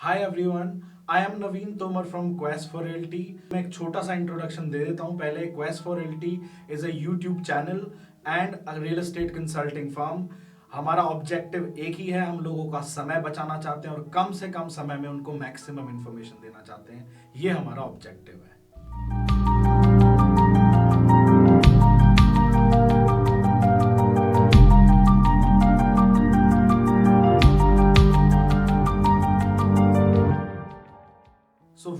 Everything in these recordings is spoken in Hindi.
Hi everyone, I am Naveen Tomar from quest for realty. मैं एक छोटा सा इंट्रोडक्शन दे देता हूँ पहले। Quest for realty is a YouTube channel and a real estate consulting firm. हमारा ऑब्जेक्टिव एक ही है, हम लोगों का समय बचाना चाहते हैं और कम से कम समय में उनको मैक्सिमम इंफॉर्मेशन देना चाहते हैं। ये हमारा ऑब्जेक्टिव है।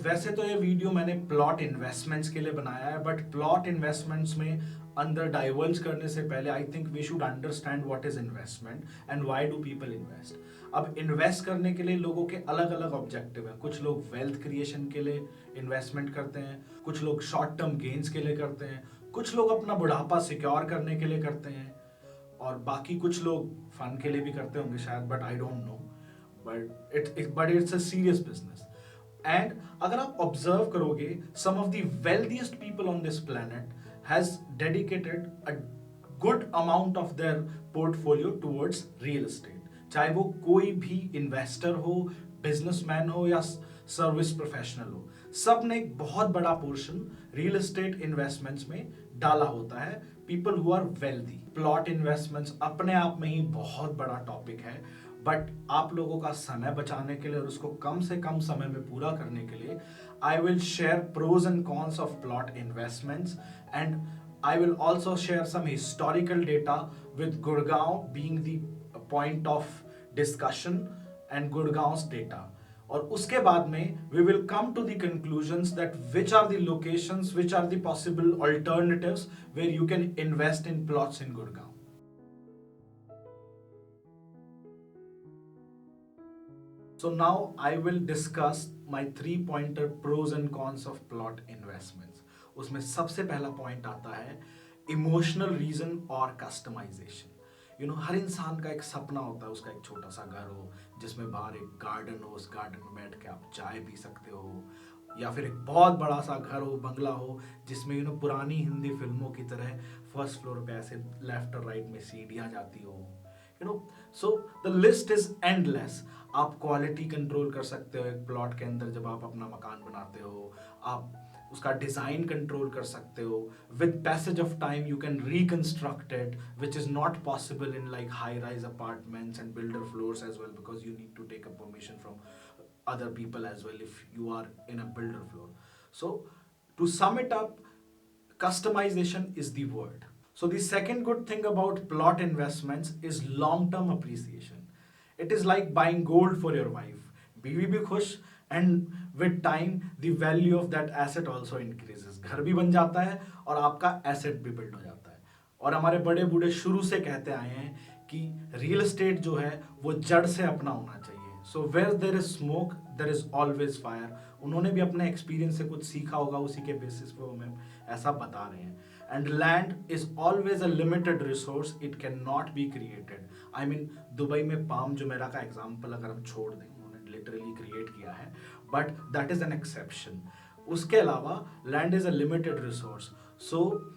वैसे तो ये वीडियो मैंने प्लॉट इन्वेस्टमेंट्स के लिए बनाया है, बट प्लॉट इन्वेस्टमेंट्स में अंदर डाइवर्ज करने से पहले I think we should understand what is investment and why do people invest. अब इन्वेस्ट करने के लिए लोगों के अलग अलग ऑब्जेक्टिव हैं। कुछ लोग वेल्थ क्रिएशन के लिए इन्वेस्टमेंट करते हैं, कुछ लोग शॉर्ट टर्म गेन्स के लिए करते हैं, कुछ लोग अपना बुढ़ापा सिक्योर करने के लिए करते हैं, और बाकी कुछ लोग फन के लिए भी करते होंगे शायद, but I don't know. But it's a serious business. And अगर आप ऑब्जर्व करोगे, some of the wealthiest people on this planet has dedicated a good amount of their portfolio towards real estate. चाहे वो कोई भी इन्वेस्टर हो, बिजनेसमैन हो या सर्विस प्रोफेशनल हो, सब ने एक बहुत बड़ा पोर्शन रियल एस्टेट इन्वेस्टमेंट्स में डाला होता है। People who are wealthy. Plot investments अपने आप में ही बहुत बड़ा टॉपिक है, बट आप लोगों का समय बचाने के लिए और उसको कम से कम समय में पूरा करने के लिए I will share pros and cons of plot investments, and I will also share some historical data with Gurgaon being the point of discussion and Gurgaon's data. और उसके बाद में we will come to the conclusions that which are the locations, which are the possible alternatives where you can invest in plots in Gurgaon. So now I will discuss my 3-pointer pros and cons of plot investments. उसमें सबसे पहला पॉइंट आता है इमोशनल रीजन और कस्टमाइजेशन। हर इंसान का एक सपना होता है, उसका एक छोटा सा घर हो जिसमें बाहर एक गार्डन हो, उस गार्डन में बैठ के आप चाय पी सकते हो, या फिर एक बहुत बड़ा सा घर हो, बंगला हो, जिसमें पुरानी हिंदी फिल्मों की तरह फर्स्ट फ्लोर पे ऐसे लेफ्ट और राइट में सीढ़ियाँ जाती हो। So the list is endless. आप क्वालिटी कंट्रोल कर सकते हो एक प्लॉट के अंदर। जब आप अपना मकान बनाते हो, आप उसका डिजाइन कंट्रोल कर सकते हो। With passage of time you can reconstruct it, which is not possible in like high rise apartments and builder floors as well, because you need to take a permission from other people as well if you are in a builder floor. So to sum it up, customization is the word. So the second good thing about plot investments is long term appreciation. It is like buying gold for your wife. बीवी भी खुश, and with time the value of that asset also increases. घर भी बन जाता है और आपका asset भी build हो जाता है। और हमारे बड़े बूढ़े शुरू से कहते आए हैं कि रियल एस्टेट जो है वो जड़ से अपना होना चाहिए। So where there is smoke there is always fire. उन्होंने भी अपने एक्सपीरियंस से कुछ सीखा होगा, उसी के बेसिस पे वो हमें ऐसा बता रहे हैं। And land is always a limited resource, it can not be created. I mean Dubai में पाम जुमेरा का एग्जाम्पल अगर हम छोड़ दें, उन्होंने लिटरली क्रिएट किया है, but that is an exception. उसके अलावा land is a limited resource, so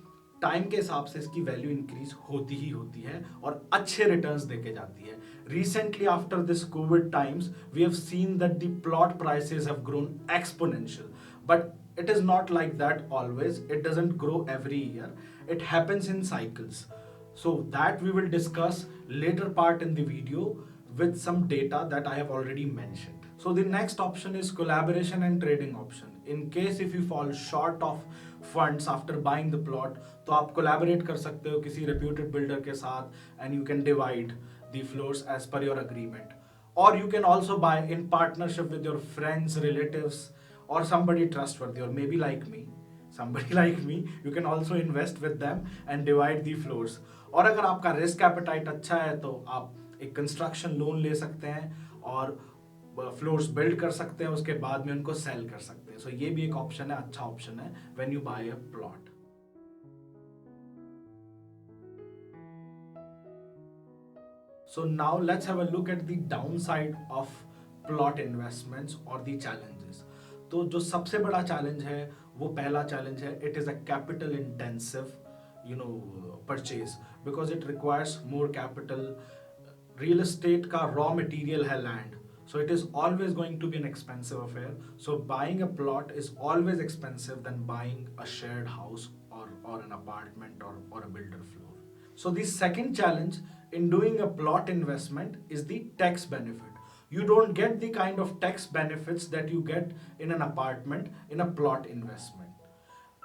time के हिसाब से इसकी वैल्यू इंक्रीज होती ही होती है और अच्छे रिटर्न्स देके जाती है। Recently after this COVID times we have seen that the plot prices have grown exponential, but it is not like that always. It doesn't grow every year. It happens in cycles. So that we will discuss later part in the video with some data that I have already mentioned. So the next option is collaboration and trading option. In case if you fall short of funds after buying the plot, तो आप collaborate कर सकते हो किसी reputed builder के साथ, and you can divide the floors as per your agreement. Or you can also buy in partnership with your friends, relatives, or somebody trustworthy, or maybe like me, somebody like me, you can also invest with them and divide the floors. और अगर आपका रिस्क एपेटाइट अच्छा है तो आप एक कंस्ट्रक्शन लोन ले सकते हैं और फ्लोर्स बिल्ड कर सकते हैं, उसके बाद में उनको सेल कर सकते हैं। सो ये भी एक ऑप्शन है, अच्छा ऑप्शन है when you buy a plot. So now let's have a look at the downside of plot investments or the challenges. तो जो सबसे बड़ा चैलेंज है वो पहला चैलेंज है, it is a capital intensive purchase, because it requires more capital. Real estate का रॉ मटेरियल है land, So it is always going to be an expensive affair. So buying a plot is always expensive than buying a shared house or an apartment or a builder floor. So the second challenge in doing a plot investment is the tax benefit. You don't get the kind of tax benefits that you get in an apartment in a plot investment.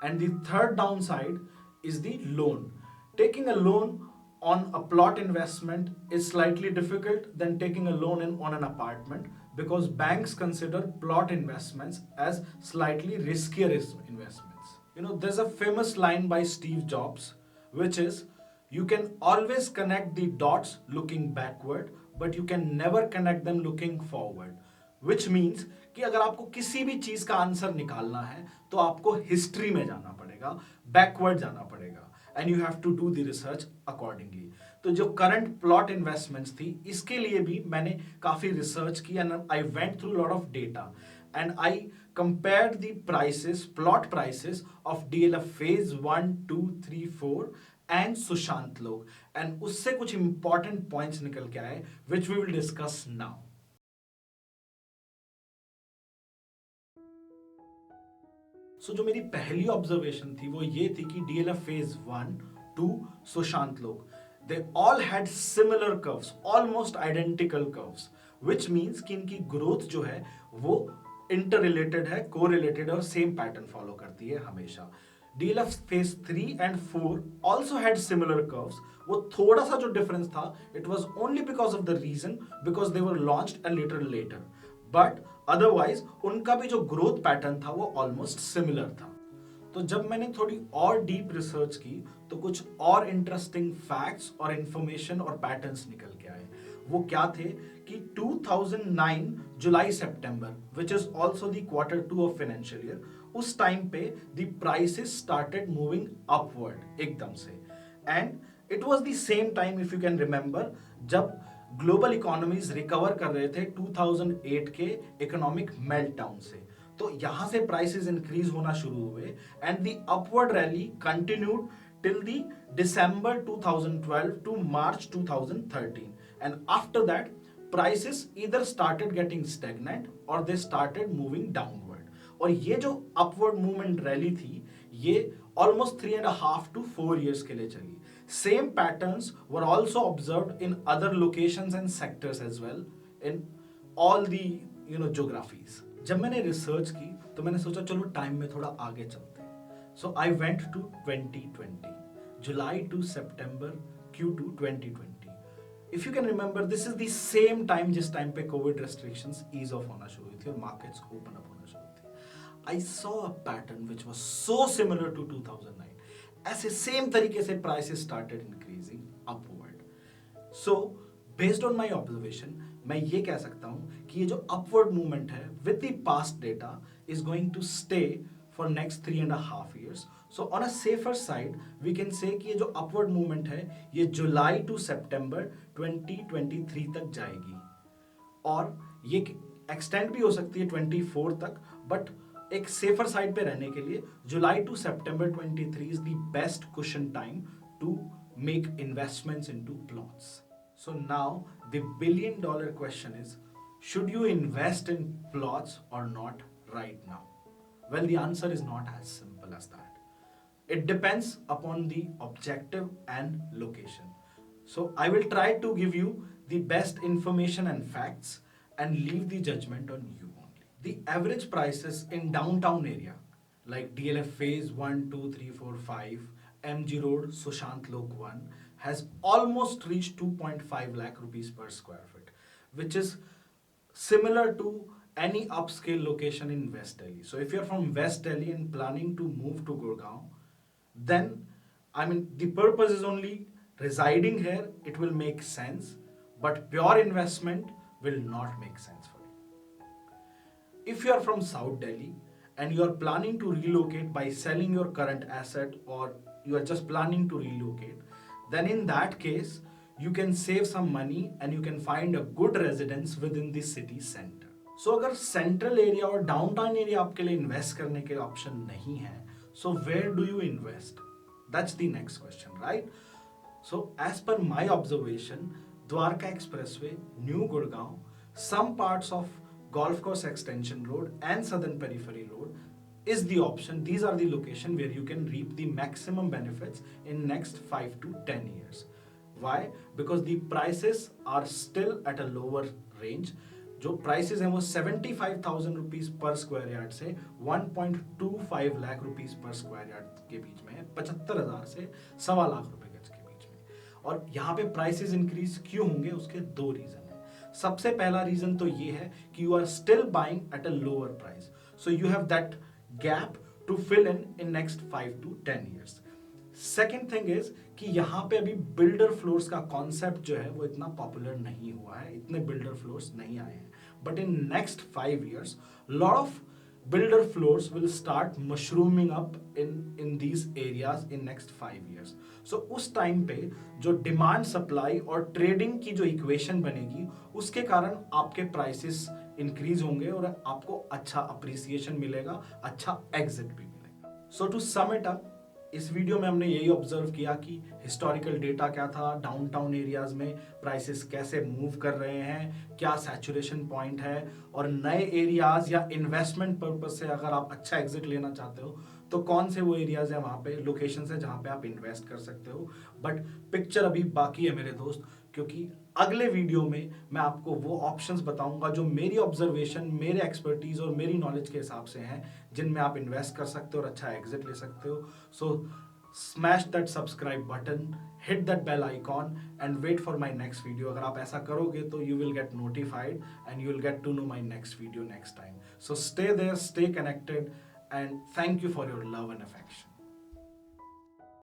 And the third downside is the loan. Taking a loan on a plot investment is slightly difficult than taking a loan on an apartment, because banks consider plot investments as slightly riskier investments. There's a famous line by Steve Jobs, which is, you can always connect the dots looking backward, but you can never connect them looking forward. Which means कि अगर आपको किसी भी चीज का आंसर निकालना है तो आपको हिस्ट्री में जाना पड़ेगा, बैकवर्ड जाना पड़ेगा, and you have to do the research accordingly. तो जो करंट प्लॉट इन्वेस्टमेंट्स थी, इसके लिए भी मैंने काफी रिसर्च की and I went through lot of data and I compared the prices, plot prices of DLF phase 1, 2, 3, 4 and Sushant Lok, and उससे कुछ important points निकल के आए which we will discuss now. So जो मेरी पहली ऑब्जर्वेशन थी वो ये थी कि DLF phase 1, 2, Sushant Lok, they all had similar curves, almost identical curves, which means कि इनकी ग्रोथ जो है वो इंटर रिलेटेड है, को रिलेटेड है और सेम पैटर्न फॉलो करती है हमेशा. DLF phase 3 and 4 also had similar curves. वो थोड़ा सा जो डिफरेंस था, it was only because of the reason because they were launched a little later. But otherwise उनका भी जो ग्रोथ पैटर्न था वो ऑलमोस्ट सिमिलर था. तो जब मैंने थोड़ी और डीप रिसर्च की तो कुछ और इंटरेस्टिंग फैक्ट्स और इंफॉर्मेशन और पैटर्न्स निकल के आए. वो क्या थे कि 2009 जुलाई सितंबर, which is also the quarter 2 of financial year, उस टाइम पे the prices started moving upward एकदम से. And it was the same time, if you can remember, जब ग्लोबल इकोनॉमीज रिकवर कर रहे थे 2008 के इकोनॉमिक मेल्टडाउन से. तो यहां से प्राइसेस इंक्रीज होना शुरू हुए and the upward rally continued till the December 2012 to March 2013, and after that prices either started getting stagnant or they started moving downward. और ये जो upward movement rally थी ये almost 3.5 to 4 years के लिए चली. Same patterns were also observed in other locations and sectors as well in all the geographies. जब मैंने रिसर्च की तो मैंने सोचा चलो टाइम में थोड़ा आगे चलते हैं. So I went to 2020, July to September Q2 2020. If you can remember, this is the same time जिस टाइम पे कोविड रेस्ट्रिक्शंस ईज ऑफ होना शुरू हुई थी और मार्केट्स ओपन अप होना शुरू हुई थी. I saw a pattern which was so similar to 2009. ऐसे सेम तरीके से prices started increasing upward. So based on my observation मैं ये कह सकता हूं कि ये जो अपवर्ड मूवमेंट है with the past data is going to stay for next 3.5 years. So on a safer side we can say कि ये जो upward movement है ये जुलाई to September 2023 तक जाएगी और ये extend भी हो सकती है 24 तक, but एक safer side पे रहने के लिए जुलाई to September 23 is the best cushion time to make investments into plots. So now the $1 billion question is, should you invest in plots or not right now? Well, the answer is not as simple as that. It depends upon the objective and location. So I will try to give you the best information and facts and leave the judgment on you only. The average prices in downtown area like DLF phase 1, 2, 3, 4, 5, MG Road, Sushant Lok 1 has almost reached 2.5 lakh rupees per square foot, which is similar to any upscale location in West Delhi. So if you're from West Delhi and planning to move to Gurgaon, then the purpose is only residing here, it will make sense, but pure investment will not make sense for you. If you are from South Delhi and you are planning to relocate by selling your current asset, or you are just planning to relocate, then in that case you can save some money and you can find a good residence within the city center. So अगर सेंट्रल एरिया और डाउनटाउन एरिया आपके लिए इन्वेस्ट करने के ऑप्शन नहीं है, so where do you invest? That's the next question, right? So as per my observation, Dwarka expressway, new Gurgaon, some parts of golf course extension road and southern periphery road is the option. These are the location where you can reap the maximum benefits in next 5 to 10 years. Why? Because the prices are still at a lower range. जो प्राइसेस हैं वो 75,000 रुपीज पर स्क्वायर यार्ड से 1.25 lakh rupees per square yard के बीच में है, 75,000 से 1.25 लाख रुपए गज के बीच में। और यहाँ पे प्राइसेस इंक्रीज क्यों होंगे, उसके दो रीजन है। सबसे पहला रीजन तो ये है कि you are still buying at a lower price, so you have that gap to fill in next 5 to 10 years। Second thing is कि यहाँ पे अभी बिल्डर फ्लोर्स का कॉन्सेप्ट जो है वो इतना पॉपुलर नहीं हुआ है, इतने बिल्डर फ्लोर्स नहीं आए हैं। But in next 5 years lot of builder floors will start mushrooming up in these areas in next 5 years। so उस टाइम पे जो डिमांड सप्लाई और ट्रेडिंग की जो इक्वेशन बनेगी उसके कारण आपके प्राइसेस इंक्रीज होंगे और आपको अच्छा अप्रिसिएशन मिलेगा, अच्छा एग्जिट भी मिलेगा। सो टू सम इट अप, इस वीडियो में हमने यही ऑब्जर्व किया कि हिस्टोरिकल डेटा क्या था, डाउनटाउन एरियाज में प्राइसेस कैसे मूव कर रहे हैं, क्या सैचुरेशन पॉइंट है, और नए एरियाज या इन्वेस्टमेंट पर्पज से अगर आप अच्छा एग्जिट लेना चाहते हो तो कौन से वो एरियाज है, वहाँ पे लोकेशन है जहाँ पे आप इन्वेस्ट कर सकते हो। बट पिक्चर अभी बाकी है मेरे दोस्त, क्योंकि अगले वीडियो में मैं आपको वो ऑप्शंस बताऊंगा जो मेरी ऑब्जर्वेशन, मेरे एक्सपर्टीज और मेरी नॉलेज के हिसाब से हैं, जिनमें आप इन्वेस्ट कर सकते हो और अच्छा एग्जिट ले सकते हो। So smash that subscribe button, hit that bell icon and wait for my next video. अगर आप ऐसा करोगे तो you will get notified and you will get to know my next video next time. So stay there, stay connected, and thank you for your love and affection.